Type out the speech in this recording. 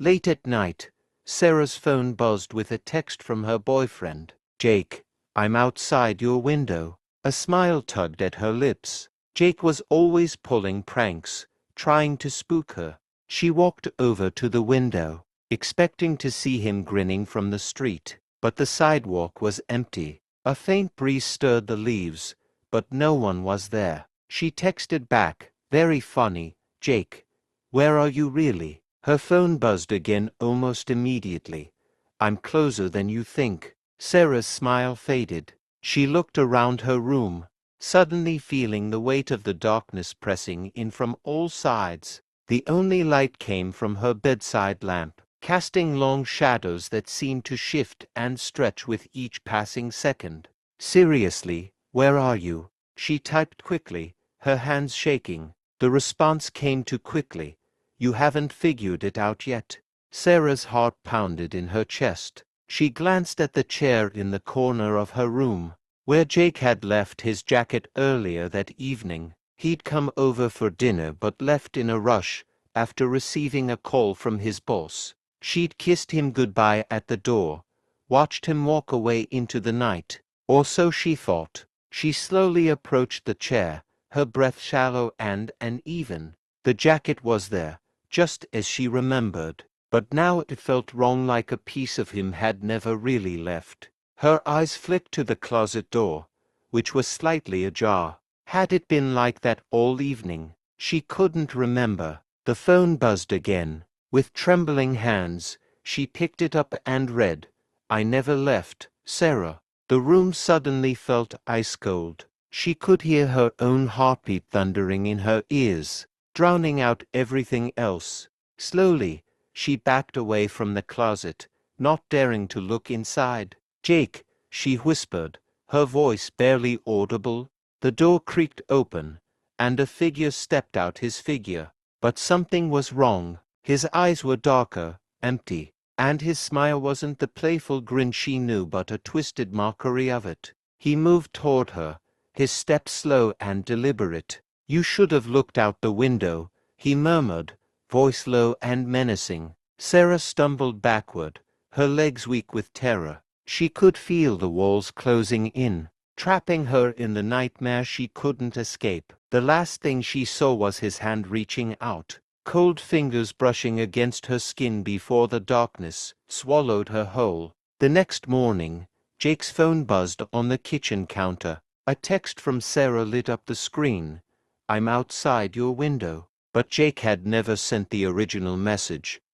Late at night, Sarah's phone buzzed with a text from her boyfriend. "Jake, I'm outside your window." A smile tugged at her lips. Jake was always pulling pranks, trying to spook her. She walked over to the window, expecting to see him grinning from the street. But the sidewalk was empty. A faint breeze stirred the leaves, but no one was there. She texted back, "Very funny, Jake. Where are you really?" Her phone buzzed again almost immediately. "I'm closer than you think." Sarah's smile faded. She looked around her room, suddenly feeling the weight of the darkness pressing in from all sides. The only light came from her bedside lamp, casting long shadows that seemed to shift and stretch with each passing second. "Seriously, where are you?" She typed quickly, her hands shaking. The response came too quickly. "You haven't figured it out yet." Sarah's heart pounded in her chest. She glanced at the chair in the corner of her room, where Jake had left his jacket earlier that evening. He'd come over for dinner but left in a rush after receiving a call from his boss. She'd kissed him goodbye at the door, watched him walk away into the night. Or so she thought. She slowly approached the chair, her breath shallow and uneven. The jacket was there, just as she remembered, but now it felt wrong, like a piece of him had never really left. Her eyes flicked to the closet door, which was slightly ajar. Had it been like that all evening? She couldn't remember. The phone buzzed again. With trembling hands, she picked it up and read, "I never left, Sarah." The room suddenly felt ice cold. She could hear her own heartbeat thundering in her ears, drowning out everything else. Slowly, she backed away from the closet, not daring to look inside. "Jake," she whispered, her voice barely audible. The door creaked open, and a figure stepped out. His figure. But something was wrong. His eyes were darker, empty, and his smile wasn't the playful grin she knew, but a twisted mockery of it. He moved toward her, his step slow and deliberate. "You should have looked out the window," he murmured, voice low and menacing. Sarah stumbled backward, her legs weak with terror. She could feel the walls closing in, trapping her in the nightmare she couldn't escape. The last thing she saw was his hand reaching out, cold fingers brushing against her skin before the darkness swallowed her whole. The next morning, Jake's phone buzzed on the kitchen counter. A text from Sarah lit up the screen. "I'm outside your window." But Jake had never sent the original message.